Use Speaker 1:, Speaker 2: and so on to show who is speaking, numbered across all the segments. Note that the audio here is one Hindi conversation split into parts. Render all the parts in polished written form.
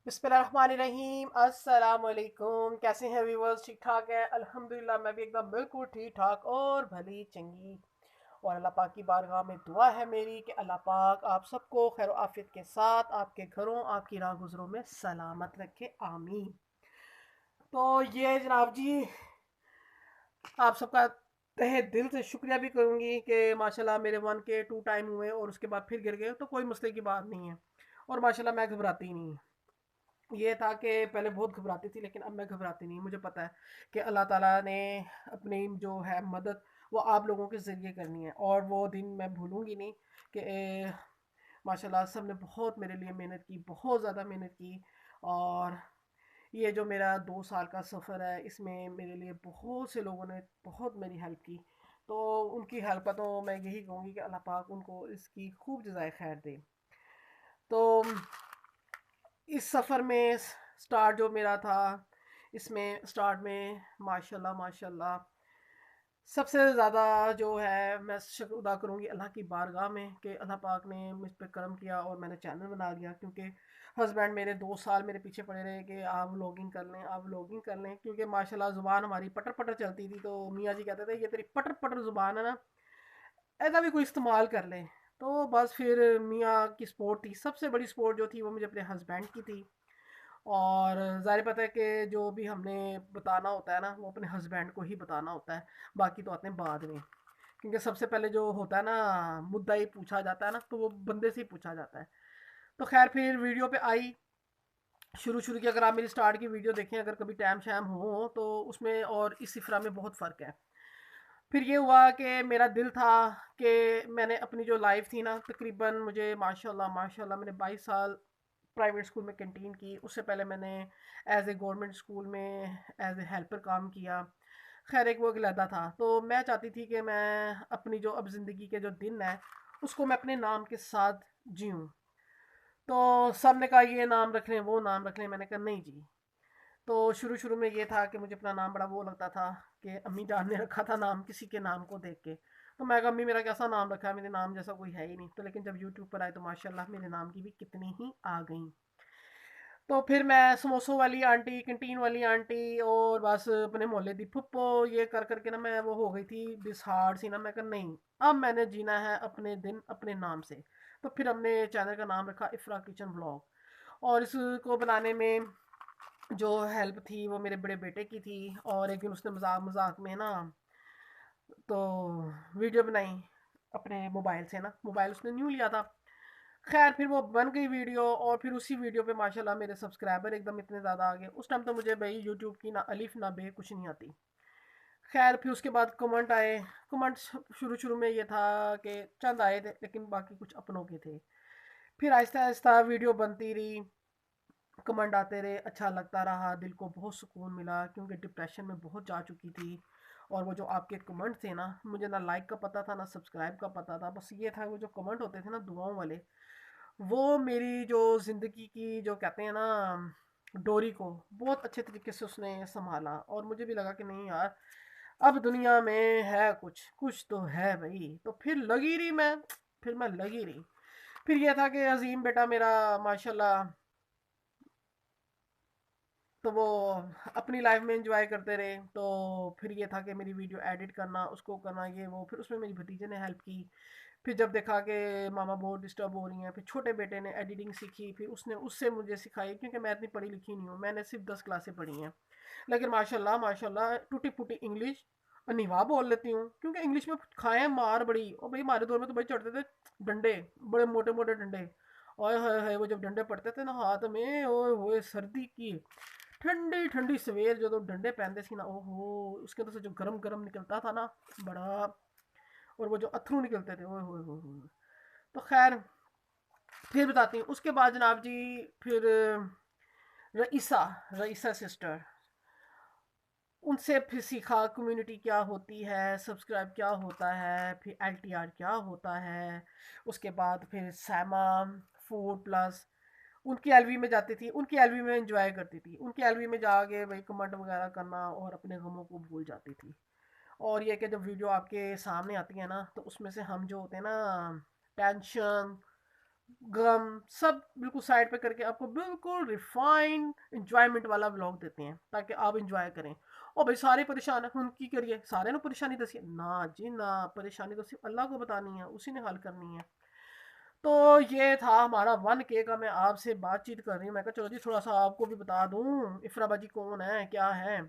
Speaker 1: बिस्मिल्लाहिर्रहमानिर्रहीम अस्सलाम वालेकुम। कैसे हैं व्यूवर्स? ठीक ठाक है अल्हम्दुलिल्लाह। मैं भी एकदम बिल्कुल ठीक ठाक और भली चंगी। और अल्लाह पाक की बारगाह में दुआ है मेरी कि अल्लाह पाक आप सबको खैर आफियत के साथ आपके घरों आपकी राह गुजरों में सलामत रखे, आमीन। तो ये जनाब जी, आप सबका तहे दिल से शुक्रिया भी करूँगी कि माशाल्लाह मेरे 1K 2 टाइम हुए और उसके बाद फिर गिर गए, तो कोई मसले की बात नहीं है। और माशाल्लाह मैं घबराती ही नहीं। ये था कि पहले बहुत घबराती थी, लेकिन अब मैं घबराती नहीं। मुझे पता है कि अल्लाह ताला ने अपनी जो है मदद वो आप लोगों के ज़रिए करनी है, और वो दिन मैं भूलूंगी नहीं कि माशाल्लाह सब ने बहुत मेरे लिए मेहनत की, बहुत ज़्यादा मेहनत की। और ये जो मेरा 2 साल का सफ़र है, इसमें मेरे लिए बहुत से लोगों ने बहुत मेरी हेल्प की। तो उनकी हेल्प का तो मैं यही कहूँगी कि अल्लाह पाक उनको इसकी खूब जज़ाए खैर दे। तो इस सफ़र में स्टार्ट जो मेरा था, इसमें स्टार्ट में माशाल्लाह माशाल्लाह सबसे ज़्यादा जो है मैं शुक्र अदा करूँगी अल्लाह की बारगाह में कि अल्लाह पाक ने मुझ पे करम किया और मैंने चैनल बना लिया। क्योंकि हस्बैंड मेरे 2 साल मेरे पीछे पड़े रहे कि आप व्लॉगिंग कर लें, आप व्लॉगिंग कर लें, क्योंकि माशाल्लाह ज़ुबान हमारी पटर पटर चलती थी। तो मियाँ जी कहते थे ये तेरी पटर पटर ज़ुबान है ना, ऐसा भी कोई इस्तेमाल कर ले। तो बस फिर मियाँ की सपोर्ट थी, सबसे बड़ी सपोर्ट जो थी वो मुझे अपने हस्बैंड की थी। और ज़ाहिर पता है कि जो भी हमने बताना होता है ना, वो अपने हस्बैंड को ही बताना होता है, बाकी तो आते हैं बाद में। क्योंकि सबसे पहले जो होता है ना, मुद्दा ही पूछा जाता है ना, तो वो बंदे से ही पूछा जाता है। तो खैर फिर वीडियो पे आई शुरू शुरू की। अगर आप मेरी स्टार्ट की वीडियो देखें, अगर कभी टाइम शैम हो, तो उसमें और इस सिफरा में बहुत फ़र्क है। फिर ये हुआ कि मेरा दिल था कि मैंने अपनी जो लाइफ थी ना, तकरीबन मुझे माशाल्लाह माशाल्लाह मैंने 22 साल प्राइवेट स्कूल में कैंटीन की। उससे पहले मैंने एज ए गवर्नमेंट स्कूल में एज ए हेल्पर काम किया। खैर एक वो अलहदा था। तो मैं चाहती थी कि मैं अपनी जो अब ज़िंदगी के जो दिन है उसको मैं अपने नाम के साथ जीऊँ। तो सब ने कहा ये नाम रख लें, वो नाम रख लें। मैंने कहा नहीं जी। तो शुरू शुरू में ये था कि मुझे अपना नाम बड़ा वो लगता था कि अम्मी जान ने रखा था नाम किसी के नाम को देख के। तो मैं कहा अम्मी मेरा कैसा नाम रखा है, मेरे नाम जैसा कोई है ही नहीं। तो लेकिन जब यूट्यूब पर आए तो माशाल्लाह मेरे नाम की भी कितनी ही आ गई। तो फिर मैं समोसों वाली आंटी, कैंटीन वाली आंटी, और बस अपने मोहल्ले दी फुप्पो, ये कर करके ना मैं वो हो गई थी डिसहार्ड सी ना। मैं कहा नहीं, अब मैंने जीना है अपने दिन अपने नाम से। तो फिर हमने चैनल का नाम रखा इफ़रा किचन व्लॉग। और इसको बनाने में जो हेल्प थी वो मेरे बड़े बेटे की थी। और एक दिन उसने मजाक मजाक में ना तो वीडियो बनाई अपने मोबाइल से ना, मोबाइल उसने न्यू लिया था। खैर फिर वो बन गई वीडियो, और फिर उसी वीडियो पे माशाल्लाह मेरे सब्सक्राइबर एकदम इतने ज़्यादा आ गए। उस टाइम तो मुझे भाई यूट्यूब की ना अलिफ ना बे कुछ नहीं आती। खैर फिर उसके बाद कमेंट आए। कमेंट शुरू शुरू में ये था कि चंद आए थे, लेकिन बाकी कुछ अपनों के थे। फिर आहिस्ता आहिस्ता वीडियो बनती रही, कमेंट आते रहे, अच्छा लगता रहा, दिल को बहुत सुकून मिला। क्योंकि डिप्रेशन में बहुत जा चुकी थी। और वो जो आपके कमेंट थे ना, मुझे ना लाइक का पता था ना सब्सक्राइब का पता था। बस ये था वो जो कमेंट होते थे ना दुआओं वाले, वो मेरी जो ज़िंदगी की जो कहते हैं ना डोरी को बहुत अच्छे तरीके से उसने संभाला। और मुझे भी लगा कि नहीं यार, अब दुनिया में है कुछ कुछ तो है भाई। तो फिर लगी रही मैं, फिर मैं लगी रही। फिर यह था कि अजीम बेटा मेरा माशाल्लाह, तो वो अपनी लाइफ में एंजॉय करते रहे। तो फिर ये था कि मेरी वीडियो एडिट करना, उसको करना, ये वो। फिर उसमें मेरी भतीजे ने हेल्प की। फिर जब देखा कि मामा बहुत डिस्टर्ब हो रही हैं, फिर छोटे बेटे ने एडिटिंग सीखी, फिर उसने उससे मुझे सिखाई। क्योंकि मैं इतनी पढ़ी लिखी नहीं हूँ, मैंने सिर्फ 10 क्लासें पढ़ी हैं। लेकिन माशाल्लाह माशाल्लाह टूटी फूटी इंग्लिश अनिवा बोल लेती हूँ। क्योंकि इंग्लिश में खाए हैं मार बड़ी। और भाई हमारे दौर में तो भाई चढ़ते थे डंडे, बड़े मोटे मोटे डंडे। ओए होए होए, वो जब डंडे पड़ते थे ना हाथ में, ओए होए सर्दी की ठंडी ठंडी सवेर जो तो डंडे पहनते सी ना, ओहो उसके अंदर से जो गरम गरम निकलता था ना बड़ा। और वो जो अथरू निकलते थे, ओए होए होए होए। तो खैर फिर बताती हूँ उसके बाद जनाब जी। फिर रईसा, रईसा सिस्टर, उनसे फिर सीखा कम्युनिटी क्या होती है, सब्सक्राइब क्या होता है, फिर एलटीआर क्या होता है। उसके बाद फिर सैमा फूड प्लस, उनकी एलवी में जाती थी, उनकी एलवी में एंजॉय करती थी। उनकी एलवी में जाके वही कमेंट वगैरह करना और अपने गमों को भूल जाती थी। और ये कि जब वीडियो आपके सामने आती है ना, तो उसमें से हम जो होते हैं ना टेंशन गम सब बिल्कुल साइड पे करके आपको बिल्कुल रिफाइंड इंजॉयमेंट वाला व्लॉग देते हैं ताकि आप इंजॉय करें। और भाई सारे परेशान हैं, उनकी करिए, सारे ने परेशानी दसी ना जी ना, परेशानी तो सिर्फ अल्लाह को बतानी है, उसी ने हल करनी है। तो ये था हमारा 1K का, मैं आपसे बातचीत कर रही हूँ, मैं कहा चलो जी थोड़ा सा आपको भी बता दूँ इफ्राबाजी कौन है क्या है।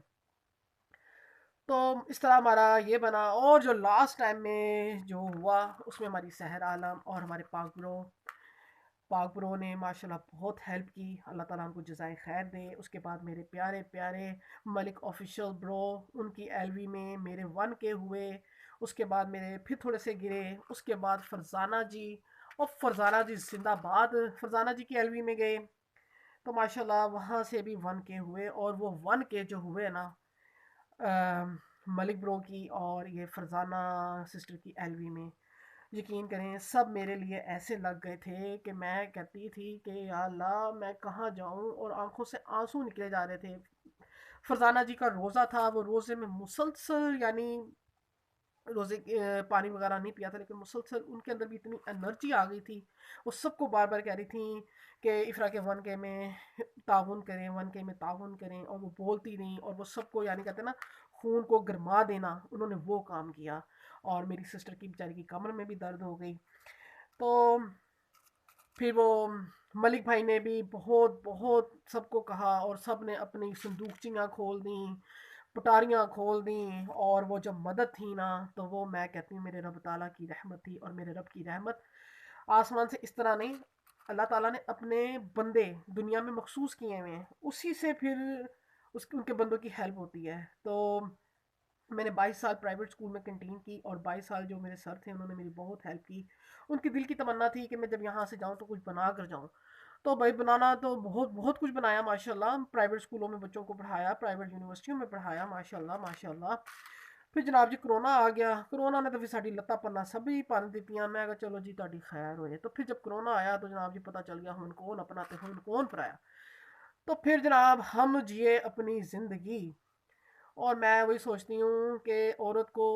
Speaker 1: तो इस तरह हमारा ये बना। और जो लास्ट टाइम में जो हुआ उसमें हमारी सहर आलम और हमारे पाक ब्रो ने माशाल्लाह बहुत हेल्प की, अल्लाह ताला उनको जज़ाए खैर दे। उसके बाद मेरे प्यारे प्यारे मलिक ऑफिशियल ब्रो, उनकी एलवी में मेरे 1K हुए। उसके बाद मेरे फिर थोड़े से गिरे। उसके बाद फरजाना जी, और फरजाना जी जिंदाबाद, फरजाना जी की एलवी में गए तो माशाल्लाह वहाँ से भी 1K हुए। और वो 1K जो हुए ना मलिक ब्रो की और ये फरजाना सिस्टर की एलवी में, यकीन करें सब मेरे लिए ऐसे लग गए थे कि मैं कहती थी कि या अल्लाह मैं कहाँ जाऊँ, और आंखों से आंसू निकले जा रहे थे। फरजाना जी का रोज़ा था, वो रोज़े में मुसलसल यानी रोज़े पानी वगैरह नहीं पिया था, लेकिन मुसलसल उनके अंदर भी इतनी एनर्जी आ गई थी। वो सबको बार बार कह रही थी कि इफ़रा के 1K में ताउन करें, 1K में ताउन करें, और वो बोलती नहीं, और वो सबको यानी कहते हैं ना खून को गरमा देना, उन्होंने वो काम किया। और मेरी सिस्टर की बेचारी की कमर में भी दर्द हो गई। तो फिर वो मलिक भाई ने भी बहुत बहुत सबको कहा, और सब ने अपनी संदूकचियाँ खोल दी, पटारियाँ खोल दी। और वो जब मदद थी ना, तो वो मैं कहती हूँ मेरे रब ताला की रहमत थी। और मेरे रब की रहमत आसमान से इस तरह नहीं, अल्लाह ताला ने अपने बंदे दुनिया में मखसूस किए हुए हैं, उसी से फिर उसके उनके बंदों की हेल्प होती है। तो मैंने 22 साल प्राइवेट स्कूल में कैंटीन की, और 22 साल जो मेरे सर थे उन्होंने मेरी बहुत हेल्प की। उनकी दिल की तमन्ना थी कि मैं जब यहाँ से जाऊँ तो कुछ बना कर जाऊँ। तो भाई बनाना तो बहुत बहुत कुछ बनाया माशाल्लाह, प्राइवेट स्कूलों में बच्चों को पढ़ाया, प्राइवेट यूनिवर्सिटियों में पढ़ाया माशाल्लाह माशाल्लाह। फिर जनाब जी कोरोना आ गया, कोरोना ने तो फिर साड़ी लत्ता पन्ना सभी पन दित्तियां। मैं कहा चलो जी ताड़ी खैर होए। तो फिर जब कोरोना आया तो जनाब जी पता चल गया हुन कौन अपना ते हुन कौन पराया। तो फिर जनाब हम जिए अपनी ज़िंदगी। और मैं वही सोचती हूँ कि औरत को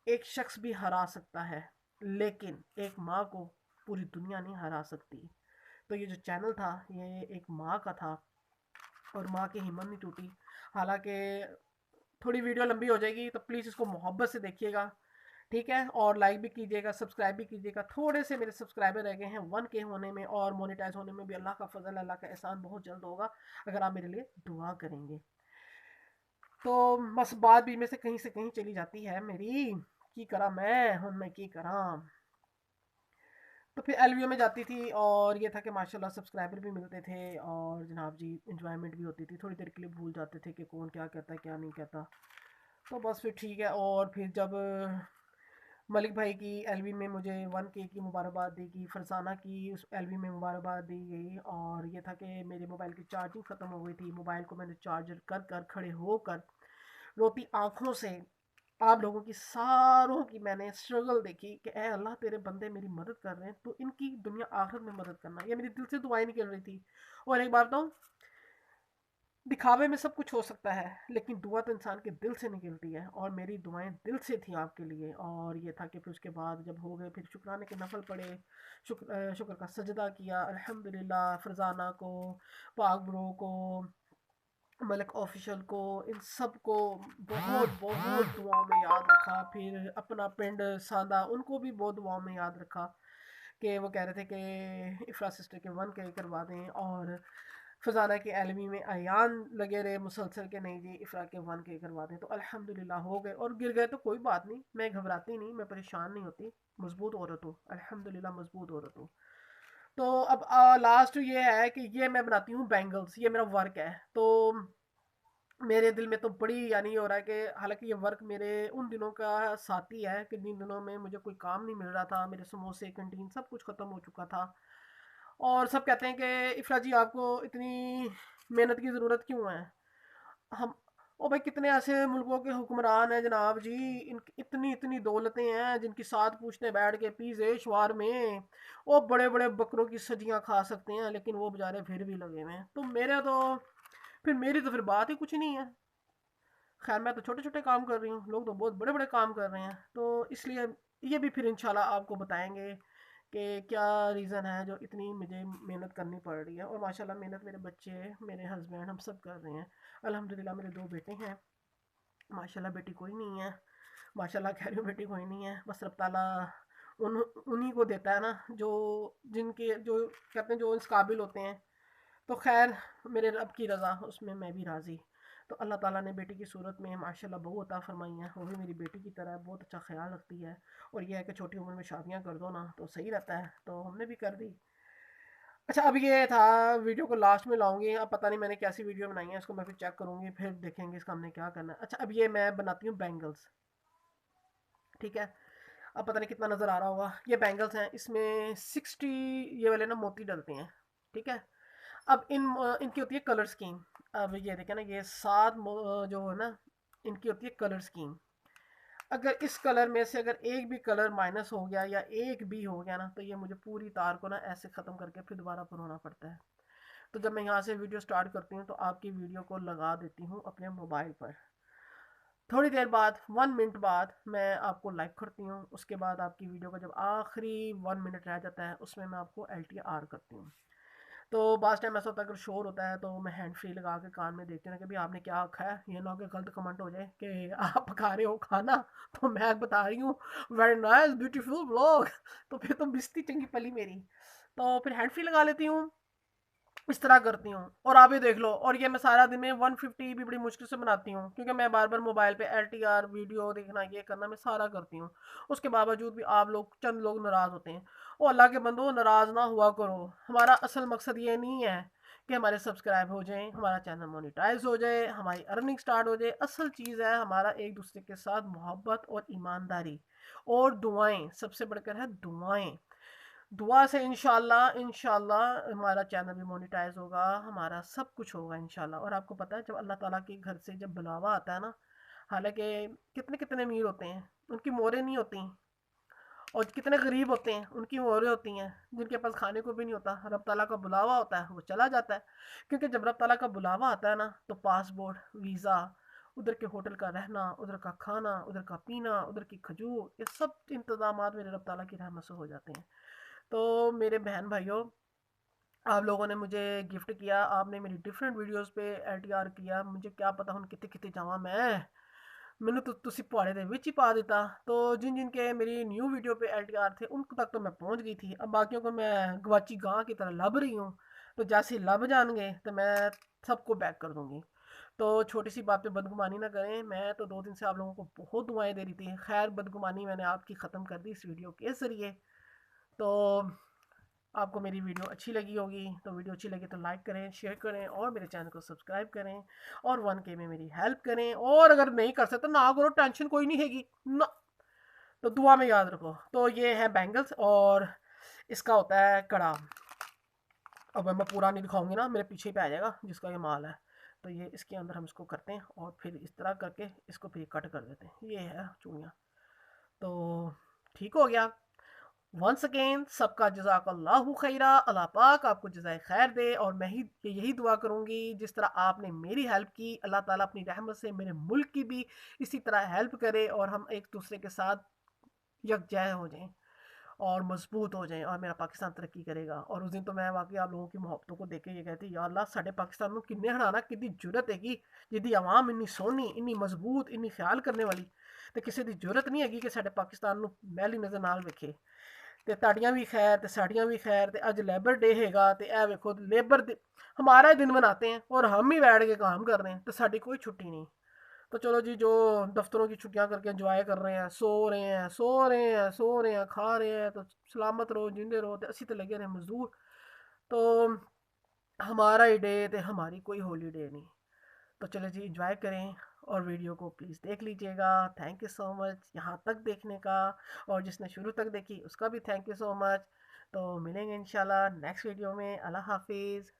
Speaker 1: एक शख्स भी हरा सकता है, लेकिन एक माँ को पूरी दुनिया नहीं हरा सकती। तो ये जो चैनल था ये एक माँ का था, और माँ की हिम्मत नहीं टूटी। हालांकि थोड़ी वीडियो लंबी हो जाएगी तो प्लीज़ इसको मोहब्बत से देखिएगा, ठीक है। और लाइक भी कीजिएगा, सब्सक्राइब भी कीजिएगा। थोड़े से मेरे सब्सक्राइबर रह गए हैं 1K होने में, और मोनेटाइज होने में भी अल्लाह का फजल, अल्लाह का एहसान बहुत जल्द होगा अगर आप मेरे लिए दुआ करेंगे। तो बस बात भी में से कहीं चली जाती है मेरी, की करा मैं हूँ, मैं की करा। तो फिर एलवीओ में जाती थी, और ये था कि माशाल्लाह सब्सक्राइबर भी मिलते थे, और जनाब जी इंजॉयमेंट भी होती थी। थोड़ी देर के लिए भूल जाते थे कि कौन क्या कहता है क्या नहीं कहता। तो बस फिर ठीक है। और फिर जब मलिक भाई की एलवी में मुझे 1K की मुबारकबाद दी गई, फरसाना की उस एलवी में मुबारकबाद दी गई। और ये था कि मेरे मोबाइल की चार्जिंग ख़त्म हो गई थी, मोबाइल को मैंने चार्जर कर कर खड़े होकर रोती आंखों से आप लोगों की सारों की मैंने स्ट्रगल देखी कि ए अल्लाह तेरे बंदे मेरी मदद कर रहे हैं, तो इनकी दुनिया आखिरत में मदद करना, ये मेरी दिल से दुआएं निकल रही थी। और एक बात तो दिखावे में सब कुछ हो सकता है, लेकिन दुआ तो इंसान के दिल से निकलती है, और मेरी दुआएं दिल से थी आपके लिए। और ये था कि फिर उसके बाद जब हो गए फिर शुक्राने के नफल पड़े, शुक्र का सजदा किया अल्हम्दुलिल्लाह। फरजाना को, पाक ब्रो को, मलिक ऑफिशियल को, इन सब को बहुत बहुत दुआओं में याद रखा। फिर अपना पिंड सादा उनको भी बहुत दुआओं में याद रखा कि वो कह रहे थे कि इफ्रा सिस्टर के 1K करवा दें, और फजाना के एलमी में अयान लगे रहे मुसलसल के नहीं जी इफ्रा के 1K करवा दें। तो अल्हम्दुलिल्लाह हो गए, और गिर गए तो कोई बात नहीं, मैं घबराती नहीं, मैं परेशान नहीं होती, मजबूत औरत हूँ अल्हम्दुलिल्लाह, मजबूत औरत हूँ। तो अब लास्ट ये है कि ये मैं बनाती हूँ बैंगल्स, ये मेरा वर्क है। तो मेरे दिल में तो बड़ी यानी हो रहा है कि हालांकि ये वर्क मेरे उन दिनों का साथी है कि जिन दिनों में मुझे कोई काम नहीं मिल रहा था, मेरे समोसे कैंटीन सब कुछ ख़त्म हो चुका था। और सब कहते हैं कि इफ़रा जी आपको इतनी मेहनत की ज़रूरत क्यों है। हम ओ भाई कितने ऐसे मुल्कों के हुक्मरान हैं जनाब जी, इन इतनी इतनी दौलतें हैं जिनकी साथ पूछते बैठ के पीजे शवार में वो बड़े बड़े बकरों की सजियां खा सकते हैं, लेकिन वो बेचारे फिर भी लगे हुए हैं। तो मेरी तो फिर बात ही कुछ नहीं है। खैर मैं तो छोटे छोटे काम कर रही हूँ, लोग तो बहुत बड़े बड़े काम कर रहे हैं। तो इसलिए ये भी फिर इंशाल्लाह आपको बताएंगे कि क्या रीज़न है जो इतनी मुझे मेहनत करनी पड़ रही है। और माशाल्लाह मेहनत मेरे बच्चे, मेरे हस्बैंड, हम सब कर रहे हैं। अल्हम्दुलिल्लाह मेरे 2 बेटे हैं। माशाल्लाह बेटी कोई नहीं है। माशाल्लाह कह रही हूँ, बेटी कोई नहीं है। बस रब ताला उन उन्हीं को देता है ना, जो जिनके जो कहते हैं जो इस काबिल होते हैं। तो खैर, मेरे रब की रज़ा, उसमें मैं भी राज़ी। तो अल्लाह ताला ने बेटी की सूरत में माशाल्लाह बहू अता फरमाई है। वो भी मेरी बेटी की तरह बहुत अच्छा ख्याल रखती है। और यह है कि छोटी उम्र में शादियां कर दो ना तो सही रहता है, तो हमने भी कर दी। अच्छा, अब ये था, वीडियो को लास्ट में लाऊंगी। अब पता नहीं मैंने कैसी वीडियो बनाई है, इसको मैं फिर चेक करूंगी, फिर देखेंगे इसका हमने क्या करना है। अच्छा, अब ये मैं बनाती हूँ बैंगल्स। ठीक है, अब पता नहीं कितना नज़र आ रहा होगा। ये बैंगल्स हैं, इसमें 60 ये वाले ना मोती डलते हैं। ठीक है, अब इनकी होती है कलर स्कीम। अब ये देखें ना, ये 7 जो है ना, इनकी होती है कलर स्कीम। अगर इस कलर में से अगर एक भी कलर माइनस हो गया या एक भी हो गया ना, तो ये मुझे पूरी तार को ना ऐसे ख़त्म करके फिर दोबारा पुरोना पड़ता है। तो जब मैं यहाँ से वीडियो स्टार्ट करती हूँ तो आपकी वीडियो को लगा देती हूँ अपने मोबाइल पर। थोड़ी देर बाद, 1 मिनट बाद मैं आपको लाइव करती हूँ। उसके बाद आपकी वीडियो का जब आखिरी 1 मिनट रह जाता है, उसमें मैं आपको LTR करती हूँ। तो बास टाइम ऐसा होता है, अगर शोर होता है तो मैं हैंड फ्री लगा के कान में देखती हूँ कि भाई आपने क्या खाया है। ये ना हो कि गलत कमेंट हो जाए कि आप खा रहे हो खाना तो मैं बता रही हूँ वेरी नाइस ब्यूटीफुल व्लॉग, तो फिर तो बिस्ती चंगी पली मेरी। तो फिर हैंड फ्री लगा लेती हूँ, इस तरह करती हूँ। और आप ही देख लो, और ये मैं सारा दिन में 150 भी बड़ी मुश्किल से बनाती हूँ, क्योंकि मैं बार बार मोबाइल पे LTR वीडियो देखना, ये करना, मैं सारा करती हूँ। उसके बावजूद भी आप लोग, चंद लोग नाराज़ होते हैं। ओ अल्लाह के बंदो, नाराज़ ना हुआ करो। हमारा असल मकसद ये नहीं है कि हमारे सब्सक्राइब हो जाएं, हमारा चैनल मोनेटाइज हो जाए, हमारी अर्निंग स्टार्ट हो जाए। असल चीज़ है हमारा एक दूसरे के साथ मोहब्बत और ईमानदारी और दुआएं, सबसे बढ़कर है दुआएं। दुआ से इंशाल्लाह इंशाल्लाह हमारा चैनल भी मोनेटाइज होगा, हमारा सब कुछ होगा इंशाल्लाह। और आपको पता है, जब अल्लाह ताला के घर से जब बुलावा आता है ना, हालांकि कितने कितने अमीर होते हैं, उनकी मोहरें नहीं होती। और कितने गरीब होते हैं, उनकी मोहरें होती हैं, जिनके पास खाने को भी नहीं होता। रब ताला का बुलावा होता है, वो चला जाता है। क्योंकि जब रब ताला का बुलावा आता है ना, तो पासपोर्ट, वीज़ा, उधर के होटल का रहना, उधर का खाना, उधर का पीना, उधर की खजूर, ये सब इंतजाम मेरे रब ताला की रहमत से हो जाते हैं। तो मेरे बहन भाइयों, आप लोगों ने मुझे गिफ्ट किया, आपने मेरी डिफरेंट वीडियोस पे LTR किया। मुझे क्या पता हूँ कितने कितने जावा मैनू तो तुसी पहाड़े दे विच ही पा देता। तो जिन जिन के मेरी न्यू वीडियो पे LTR थे, उन तक तो मैं पहुंच गई थी। अब बाकियों को मैं गवाची गां की तरह लभ रही हूँ। तो जैसे ही लभ जाएंगे तो मैं सबको बैक कर दूंगी। तो छोटी सी बात पे बदगुमानी ना करें। मैं तो 2 दिन से आप लोगों को बहुत दुआएं दे रही थी। खैर, बदगुमानी मैंने आपकी ख़त्म कर दी इस वीडियो के ज़रिए। तो आपको मेरी वीडियो अच्छी लगी होगी, तो वीडियो अच्छी लगी तो लाइक करें, शेयर करें और मेरे चैनल को सब्सक्राइब करें। और 1K में मेरी हेल्प करें। और अगर नहीं कर सकते ना करो, टेंशन कोई नहीं हैगी ना, तो दुआ में याद रखो। तो ये है बैंगल्स, और इसका होता है कड़ा। अब मैं पूरा नहीं दिखाऊंगी ना, मेरे पीछे ही पे आ जाएगा जिसका ये माल है। तो ये इसके अंदर हम इसको करते हैं और फिर इस तरह करके इसको फिर कट कर देते हैं। ये है चूड़ियाँ। तो ठीक हो गया। वंस अगेन सबका जज़ाकल्लाहु खैरा। अल्लाह पाक आपको जज़ाए खैर दे। और मैं ही यही दुआ करूँगी, जिस तरह आपने मेरी हेल्प की, अल्लाह ताला अपनी रहमत से मेरे मुल्क की भी इसी तरह हेल्प करे, और हम एक दूसरे के साथ यकजह हो जाएं और मजबूत हो जाएं, और मेरा पाकिस्तान तरक्की करेगा। और उस दिन तो मैं वाकई आप लोगों की मोहब्बतों को देख के ये कहती, या अल्लाह साढ़े पाकिस्तान में किन्ने हराना, कितनी जरूरत हैगी, जिदी आवाम इन्नी सोहनी, इन्नी मजबूत, इन्नी ख्याल करने वाली, तो किसी की जरूरत नहीं हैगी कि साढ़े पाकिस्तान में मैली नज़र नाल वेखे। ते ताड़ियां भी खैर, ते साड़ियां भी खैर, ते अज लेबर डे हैगा, ते ए वेखो लेबर हमारा ही दिन मनाते हैं और हम ही बैठ के काम कर रहे हैं, तो साड़ी कोई छुट्टी नहीं। तो चलो जी, जो दफ्तरों की छुट्टियां करके एंजॉय कर रहे हैं, सो रहे हैं, सो रहे हैं, सो रहे हैं, खा रहे हैं, तो सलामत रहो, जिंदे रहो, तो असी तो लगे रहे मजदूर। तो हमारा ही डे, तो हमारी कोई हॉलीडे नहीं। तो चलो जी, इंजॉय करें और वीडियो को प्लीज़ देख लीजिएगा। थैंक यू सो मच यहाँ तक देखने का। और जिसने शुरू तक देखी उसका भी थैंक यू सो मच। तो मिलेंगे इंशाल्लाह नेक्स्ट वीडियो में। अल्लाह हाफिज़।